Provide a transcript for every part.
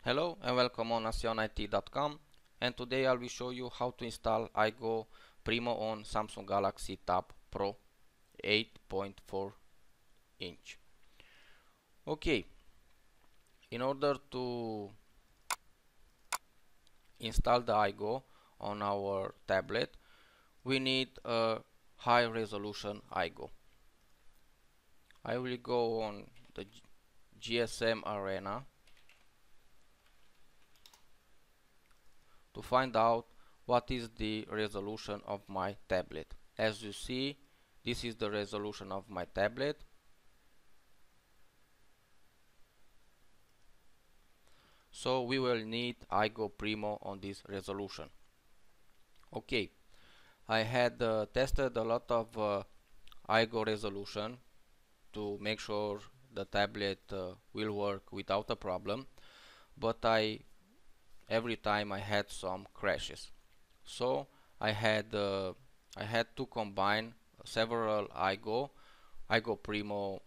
Hello and welcome on asionIT.com, and today I will show you how to install iGo Primo on Samsung Galaxy Tab Pro 8.4 inch. Okay, in order to install the iGo on our tablet, we need a high resolution iGo. I will go on the GSM Arena to find out what is the resolution of my tablet. As you see, this is the resolution of my tablet. So we will need iGo Primo on this resolution. Okay, I had tested a lot of iGo resolution to make sure the tablet will work without a problem, but every time I had some crashes. So I had to combine several iGo Primo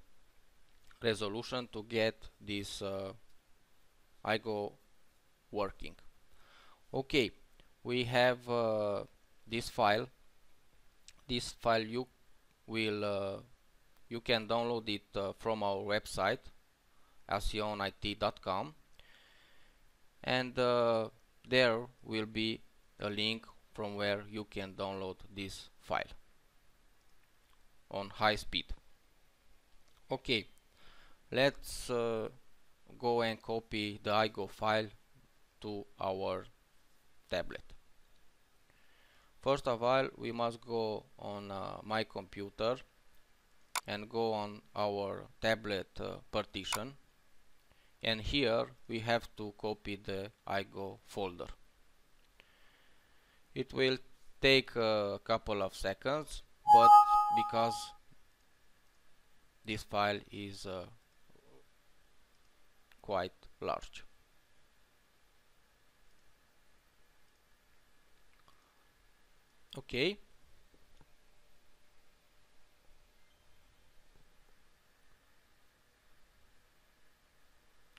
resolution to get this iGo working. Okay, we have this file. This file you can download it from our website asionIT.com, and there will be a link from where you can download this file on high speed. Okay, let's go and copy the iGo file to our tablet. First of all, we must go on my computer and go on our tablet partition, and here we have to copy the iGo folder. It will take a couple of seconds, but because this file is quite large. Okay.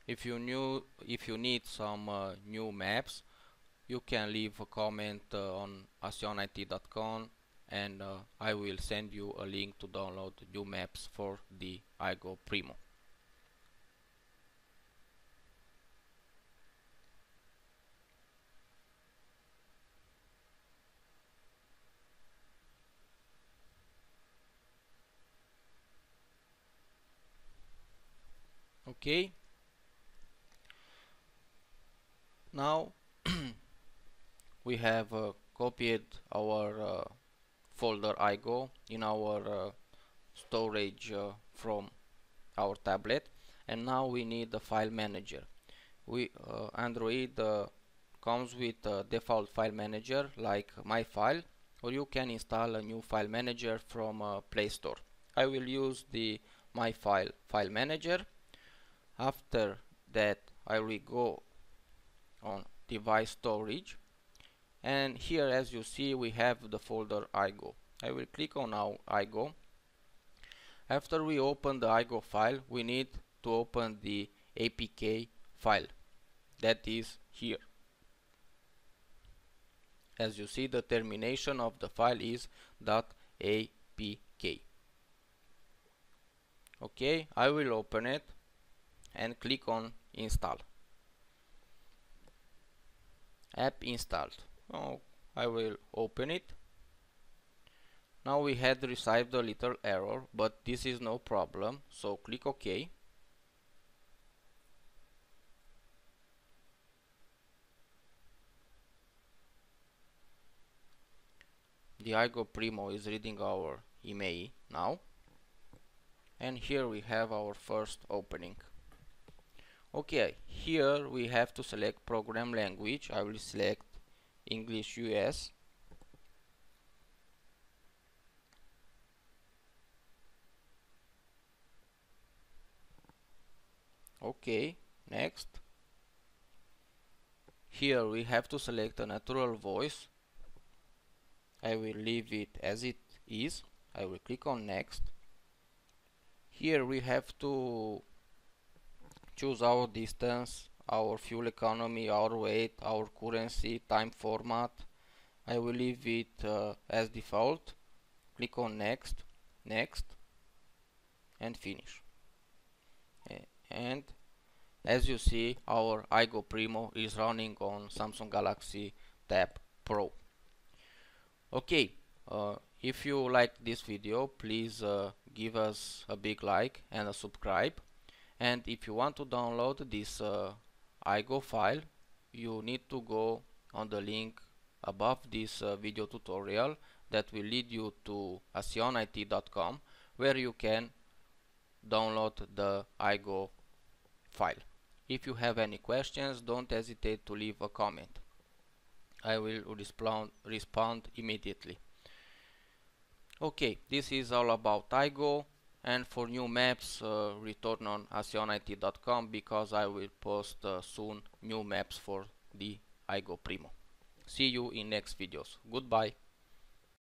If you need some new maps, you can leave a comment on asionIT.com, and I will send you a link to download new maps for the iGo Primo. Okay. Now we have copied our folder iGo in our storage from our tablet, and now we need the file manager. Android comes with a default file manager like My File, or you can install a new file manager from Play Store. I will use the My File manager. After that, I will go on device storage, and here, as you see, we have the folder iGo. I will click on our iGo. After we open the iGo file, we need to open the Apk file, that is here. As you see, the termination of the file is .apk. Okay, I will open it and click on install. App installed. Oh, I will open it. Now we had received a little error, but this is no problem, so click OK. The iGo Primo is reading our IMEI now, and here we have our first opening. Okay, here we have to select program language. I will select English US. Okay, next. Here we have to select a natural voice. I will leave it as it is. I will click on next. Here we have to choose our distance, our fuel economy, our weight, our currency, time format. I will leave it as default. Click on next, next, and finish. And as you see, our iGo Primo is running on Samsung Galaxy Tab Pro. Okay, if you like this video, please give us a big like and a subscribe. And if you want to download this iGo file, you need to go on the link above this video tutorial that will lead you to asionIT.com, where you can download the iGo file. If you have any questions, don't hesitate to leave a comment. I will respond immediately. Okay, this is all about iGo, and for new maps, return on asionIT.com, because I will post soon new maps for the iGo Primo. See you in next videos. Goodbye.